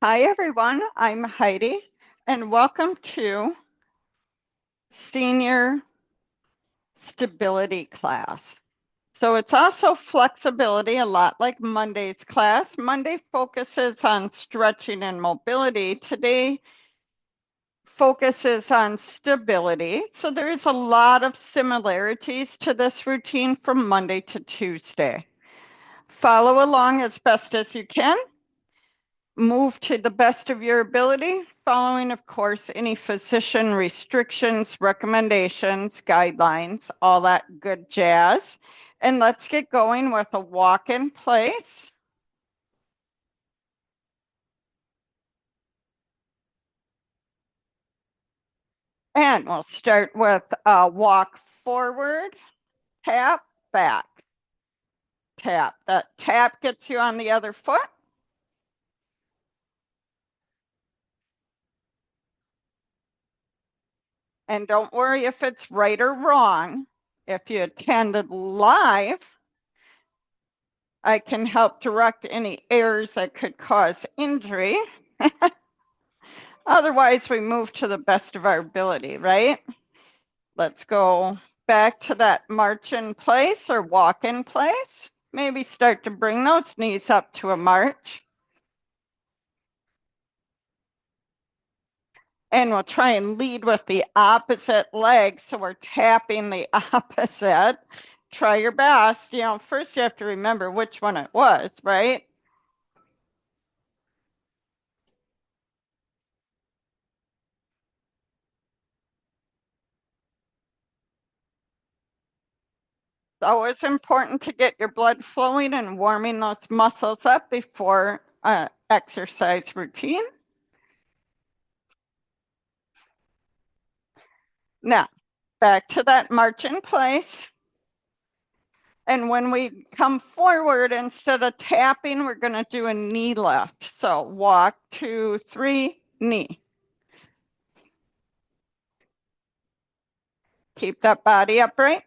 Hi, everyone. I'm Heidi, and welcome to Senior Stability class. So it's also flexibility, a lot like Monday's class. Monday focuses on stretching and mobility. Today focuses on stability. So there's a lot of similarities to this routine from Monday to Tuesday. Follow along as best as you can. Move to the best of your ability, following, of course, any physician restrictions, recommendations, guidelines, all that good jazz. And let's get going with a walk in place. And we'll start with a walk forward, tap, back, tap. That tap gets you on the other foot. And don't worry if it's right or wrong. If you attended live, I can help direct any errors that could cause injury. Otherwise, we move to the best of our ability, right? Let's go back to that march in place or walk in place. Maybe start to bring those knees up to a march. And we'll try and lead with the opposite leg. So we're tapping the opposite. Try your best. First you have to remember which one it was, right? It's always important to get your blood flowing and warming those muscles up before exercise routine. Now, back to that march in place. And when we come forward, instead of tapping, we're going to do a knee lift. So walk, 2, 3, knee. Keep that body upright.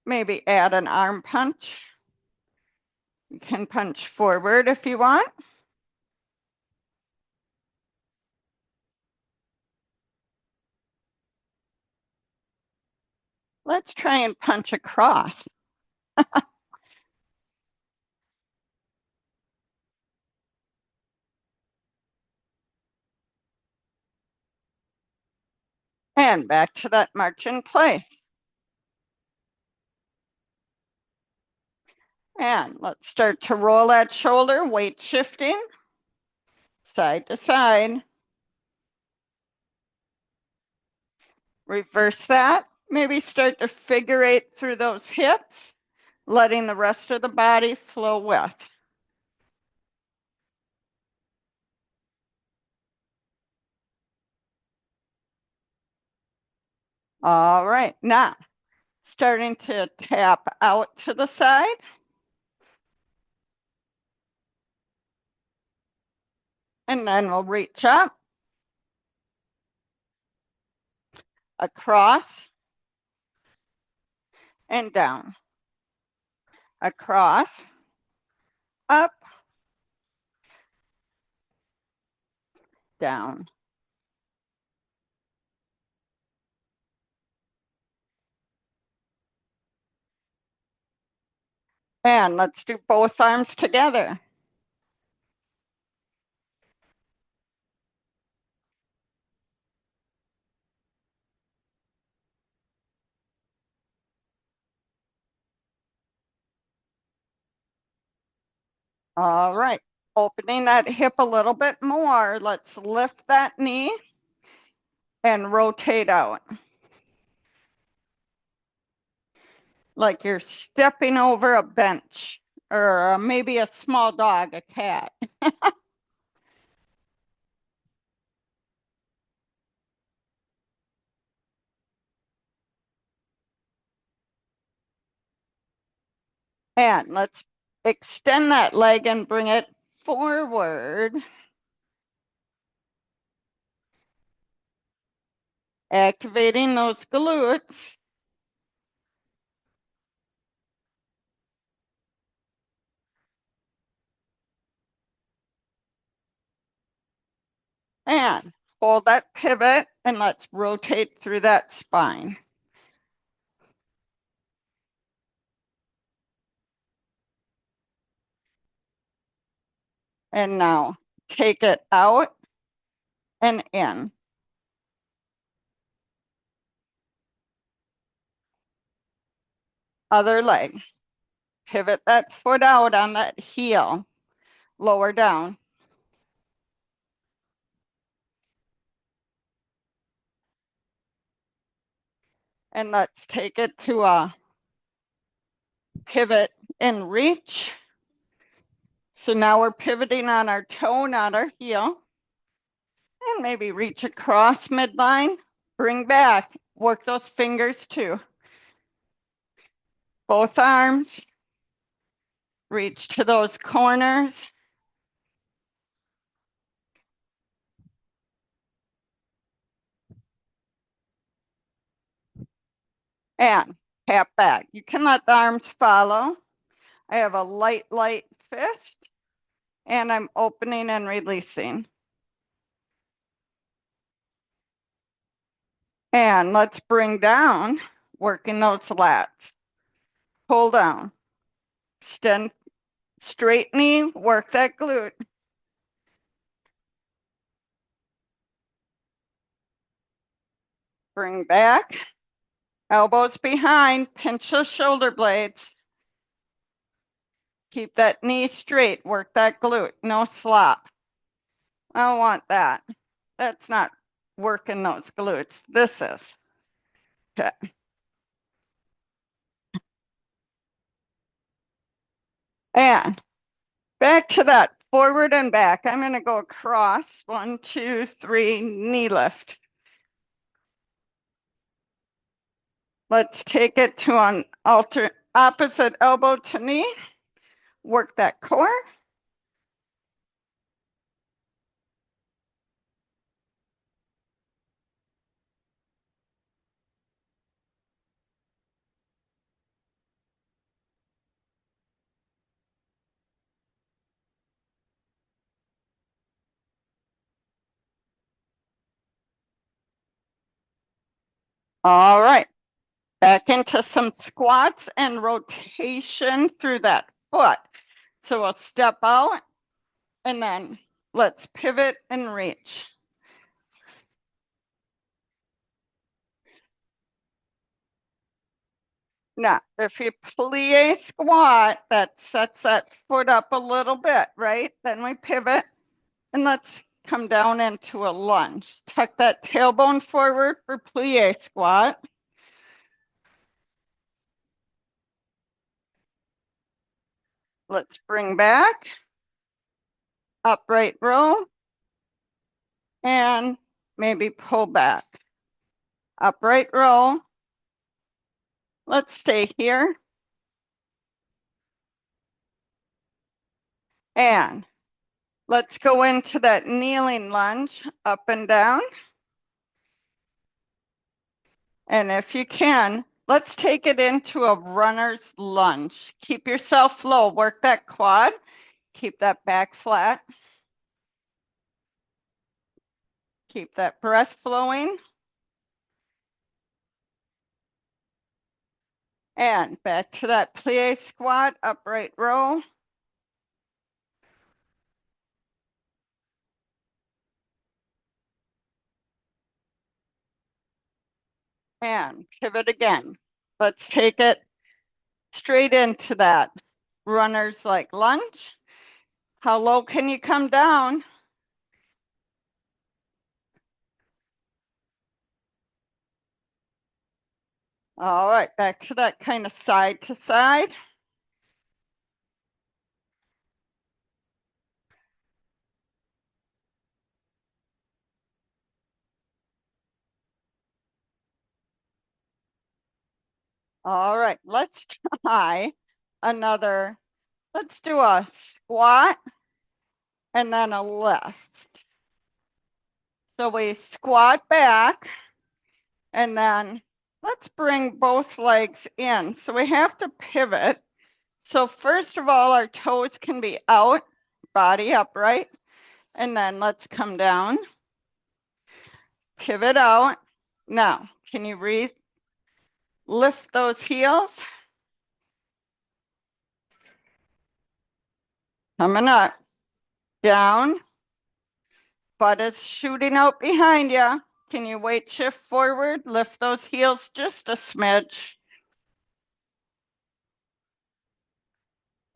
Maybe add an arm punch. You can punch forward if you want. Let's try and punch across. And back to that march in place. And let's start to roll that shoulder, weight shifting, side to side. Reverse that. Maybe start to figure eight through those hips, letting the rest of the body flow with. All right, now starting to tap out to the side. And then we'll reach up, across, and down. Across, up, down. And let's do both arms together. All right, opening that hip a little bit more. Let's lift that knee and rotate out. Like you're stepping over a bench or maybe a small dog, a cat. And let's extend that leg and bring it forward. Activating those glutes. And hold that pivot and let's rotate through that spine. And now take it out and in. Other leg. Pivot that foot out on that heel. Lower down. And let's take it to a pivot and reach. So now we're pivoting on our toe, not our heel. And maybe reach across midline, bring back, work those fingers too. Both arms, reach to those corners. And tap back. You can let the arms follow. I have a light fist, and I'm opening and releasing. And let's bring down, working those lats. Pull down, extend, straight knee, work that glute. Bring back, elbows behind, pinch those shoulder blades. Keep that knee straight, work that glute, no slop. I don't want that. That's not working those glutes. This is. Okay. And back to that, forward and back. I'm going to go across, 1, 2, 3, knee lift. Let's take it to an opposite elbow to knee. Work that core. All right. Back into some squats and rotation through that foot. So we'll step out and then let's pivot and reach. Now, if you plie squat, that sets that foot up a little bit, right? Then we pivot and let's come down into a lunge. Tuck that tailbone forward for plie squat. Let's bring back, upright row, and maybe pull back. Upright row. Let's stay here. And let's go into that kneeling lunge, up and down. And if you can, let's take it into a runner's lunge. Keep yourself low, work that quad, keep that back flat. Keep that breath flowing. And back to that plie squat, upright row. And pivot again. Let's take it straight into that runner's like lunge. How low can you come down? All right, back to that kind of side to side. All right, let's try another. Let's do a squat and then a lift. So we squat back and then let's bring both legs in. So we have to pivot. So first of all, our toes can be out, body upright, and then let's come down. pivot out. Now, can you lift those heels? Coming up, down, butt is shooting out behind you. Can you weight shift forward? Lift those heels just a smidge.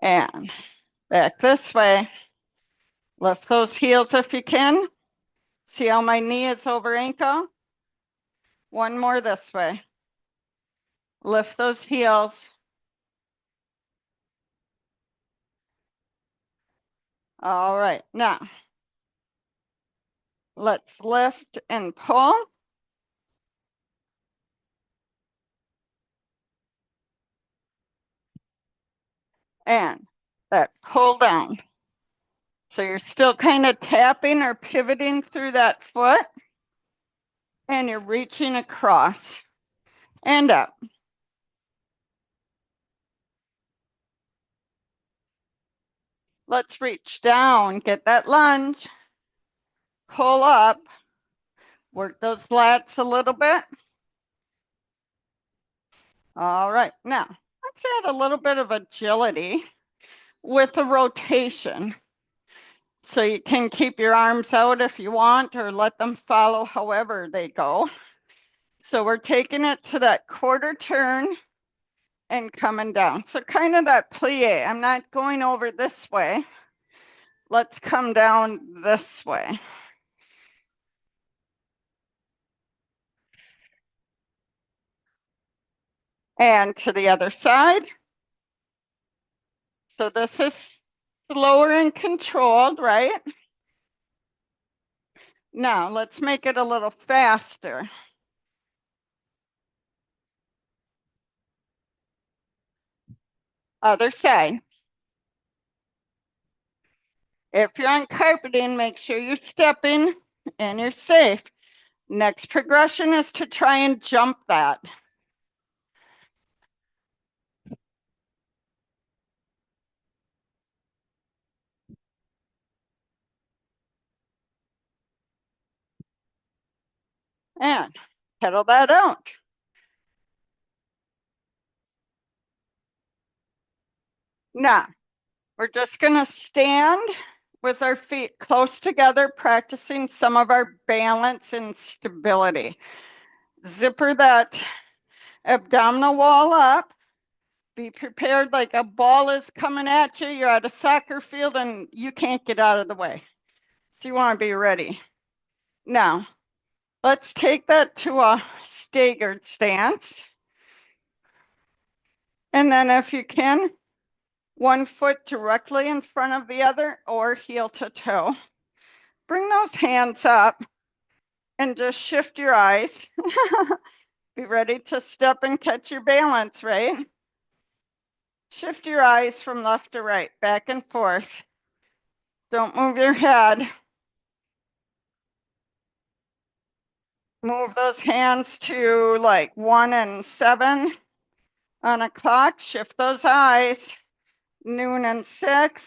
And back this way. Lift those heels if you can. See how my knee is over ankle? One more this way. Lift those heels. All right, now let's lift and pull. And that pull down. So you're still kind of tapping or pivoting through that foot, and you're reaching across and up. Let's reach down, get that lunge, pull up, work those lats a little bit. All right, now let's add a little bit of agility with a rotation. So you can keep your arms out if you want, or let them follow however they go. So we're taking it to that quarter turn and coming down. So kind of that plie. I'm not going over this way. Let's come down this way. And to the other side. So this is slower and controlled, right? Now let's make it a little faster. Other side. If you're on carpeting, make sure you're stepping and you're safe. Next progression is to try and jump that. And pedal that out. Now, we're just going to stand with our feet close together, practicing some of our balance and stability. Zipper that abdominal wall up. Be prepared like a ball is coming at you. You're at a soccer field and you can't get out of the way. So you want to be ready. Now, let's take that to a staggered stance. And then if you can, one foot directly in front of the other or heel to toe. Bring those hands up and just shift your eyes. Be ready to step and catch your balance, right? Shift your eyes from left to right, back and forth. Don't move your head. Move those hands to like 1 and 7 on a clock. Shift those eyes. Noon and 6.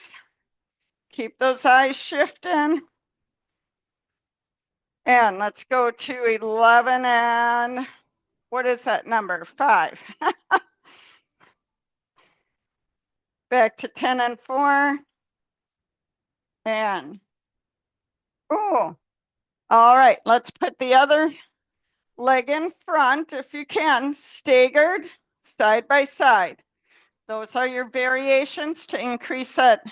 Keep those eyes shifting. And let's go to 11 and what is that number? 5. Back to 10 and 4. And, oh, all right. Let's put the other leg in front if you can, staggered side by side. Those are your variations to increase that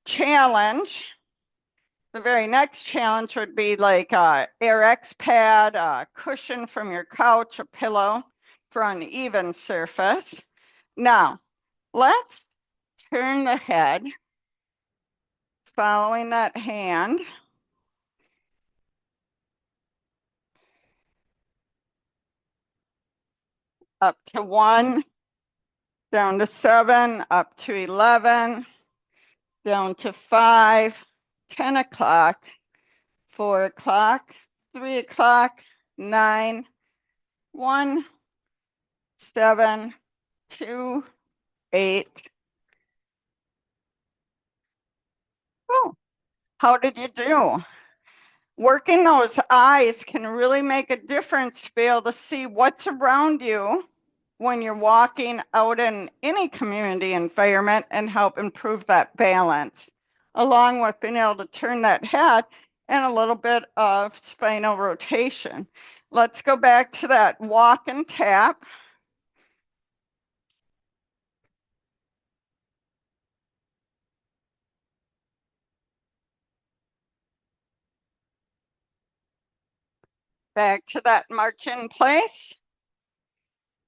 challenge. The very next challenge would be like a AirX pad, a cushion from your couch, a pillow for an even surface. Now, let's turn the head, following that hand. Up to 1, down to 7, up to 11, down to 5, 10 o'clock, 4 o'clock, 3 o'clock, 9, 1, 7, 2, 8. Oh, how did you do? Working those eyes can really make a difference to be able to see what's around you when you're walking out in any community environment and help improve that balance, along with being able to turn that head and a little bit of spinal rotation. Let's go back to that walk and tap. Back to that march in place.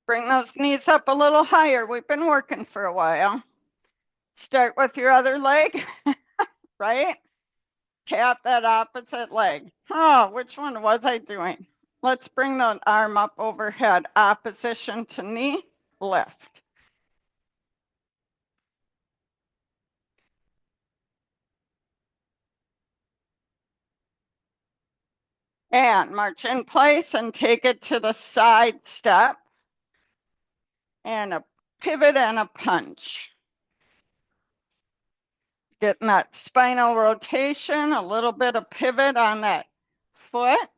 Bring those knees up a little higher. We've been working for a while. Start with your other leg, right? Tap that opposite leg. Oh, which one was I doing? Let's bring the arm up overhead. Opposition to knee, lift. And march in place and take it to the side step. And a pivot and a punch. Getting that spinal rotation, a little bit of pivot on that foot.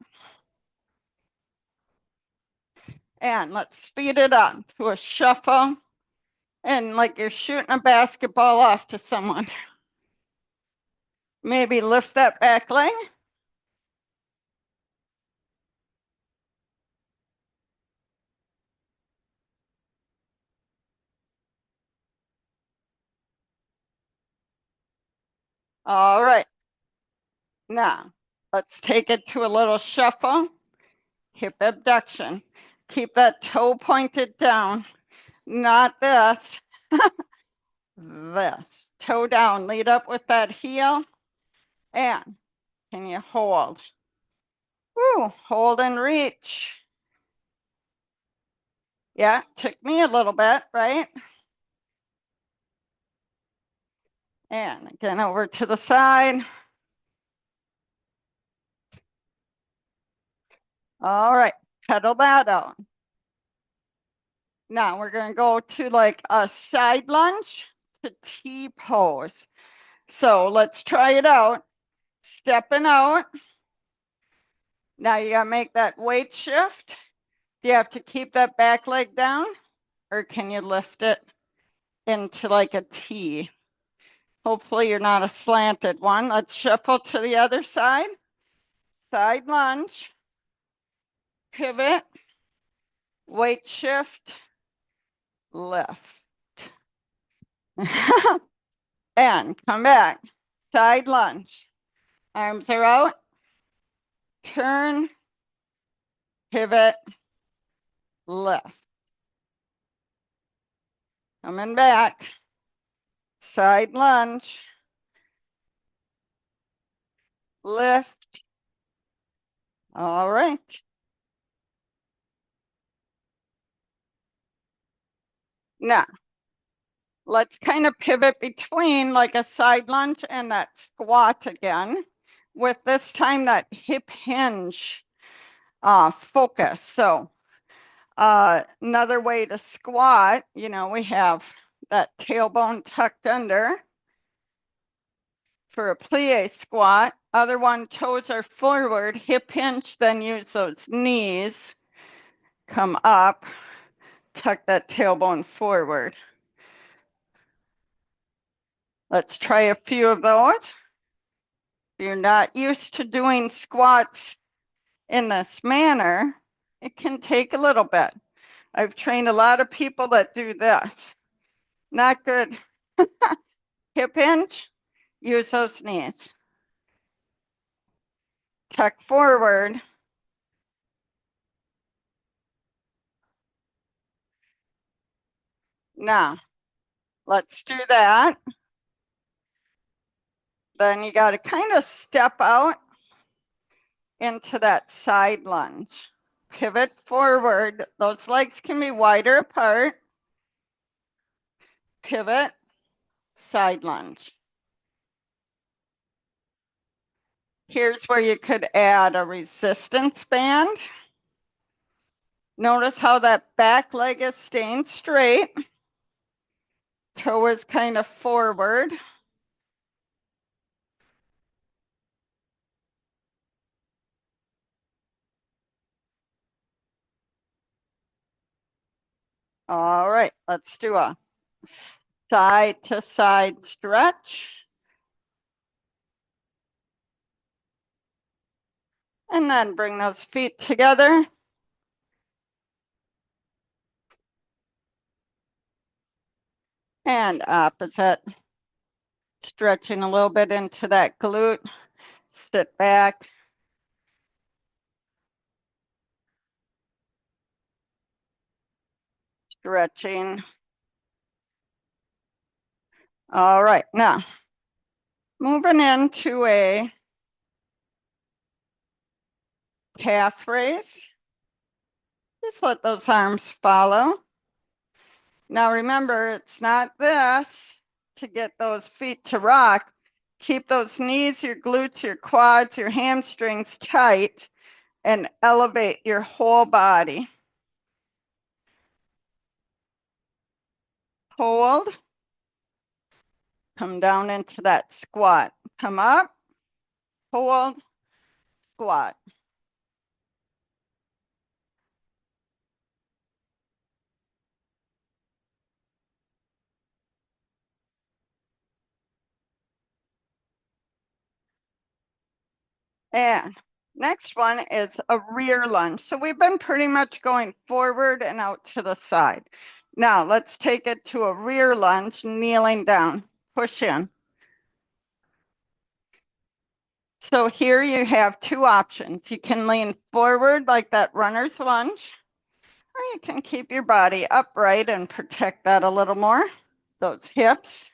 And let's speed it up to a shuffle. And like you're shooting a basketball off to someone. Maybe lift that back leg. All right. Now, let's take it to a little shuffle. Hip abduction. Keep that toe pointed down. Not this. This. Toe down. Lead up with that heel. And can you hold? Woo, hold and reach. Yeah, took me a little bit, right? And again, over to the side. All right, pedal that out. Now we're going to go to like a side lunge to T pose. So let's try it out. Stepping out. Now you got to make that weight shift. Do you have to keep that back leg down or can you lift it into like a T? Hopefully you're not a slanted one. Let's shuffle to the other side. Side lunge. Pivot. Weight shift. Lift. And come back. Side lunge. Arms are out. Turn. Pivot. Lift. Coming back. Side lunge. Lift. All right. Now, let's kind of pivot between like a side lunge and that squat again, with this time that hip hinge focus. So another way to squat, you know, we have that tailbone tucked under for a plie squat. Other one, toes are forward, hip hinge, then use those knees, come up, tuck that tailbone forward. Let's try a few of those. If you're not used to doing squats in this manner, it can take a little bit. I've trained a lot of people that do this. Not good. Hip hinge, use those knees. Tuck forward. Now, let's do that. Then you got to kind of step out into that side lunge. Pivot forward. Those legs can be wider apart. Pivot, side lunge. Here's where you could add a resistance band. Notice how that back leg is staying straight. Toe is kind of forward. All right, let's do a side to side stretch. And then bring those feet together. And opposite. Stretching a little bit into that glute. Sit back. Stretching. All right, now moving into a calf raise. Just let those arms follow. Now remember, it's not this to get those feet to rock. Keep those knees, your glutes, your quads, your hamstrings tight and elevate your whole body. Hold. Come down into that squat. Come up, hold, squat. And next one is a rear lunge. So we've been pretty much going forward and out to the side. Now let's take it to a rear lunge, kneeling down, push in. So here you have two options. You can lean forward like that runner's lunge, or you can keep your body upright and protect that a little more, those hips.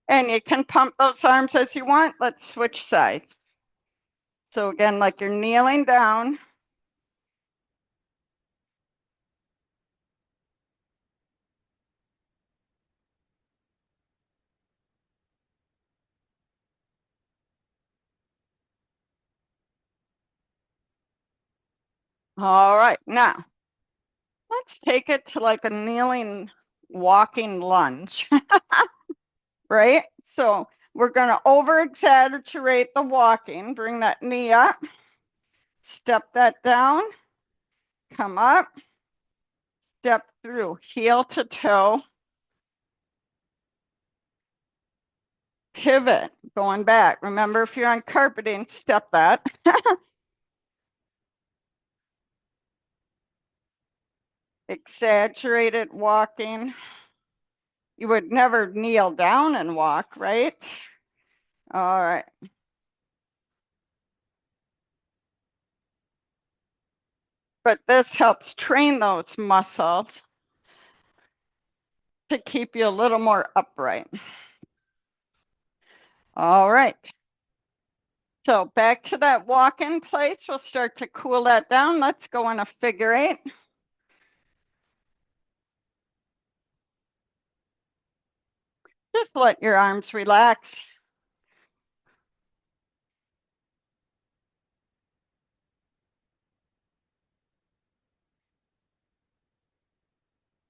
And you can pump those arms as you want. Let's switch sides. So again, like you're kneeling down. All right, now let's take it to like a kneeling walking lunge, right? So we're gonna over exaggerate the walking, bring that knee up, step that down, come up, step through, heel to toe, pivot, going back. Remember, if you're on carpeting, step that. Exaggerated walking. You would never kneel down and walk, right? All right. But this helps train those muscles to keep you a little more upright. All right. So back to that walk-in place. We'll start to cool that down. Let's go in a figure eight. Just let your arms relax.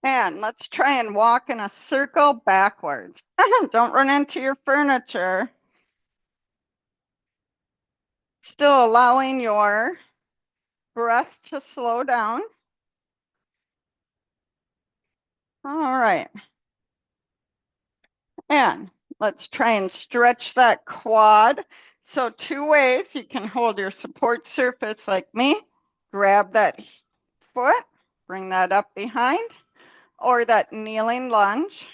And let's try and walk in a circle backwards. Don't run into your furniture. Still allowing your breath to slow down. All right. And let's try and stretch that quad. So two ways, you can hold your support surface like me, grab that foot, bring that up behind, or that kneeling lunge.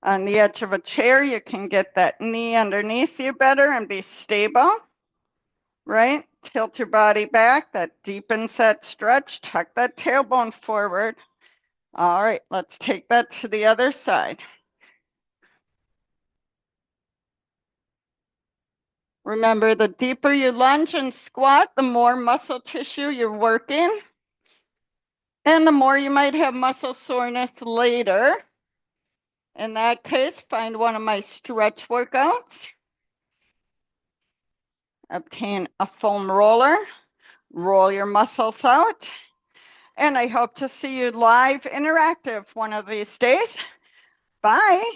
On the edge of a chair, you can get that knee underneath you better and be stable, right? Tilt your body back, that deepens that stretch, tuck that tailbone forward. All right, let's take that to the other side. Remember, the deeper you lunge and squat, the more muscle tissue you're working, and the more you might have muscle soreness later. In that case, find one of my stretch workouts. Obtain a foam roller, roll your muscles out, and I hope to see you live interactive one of these days. Bye.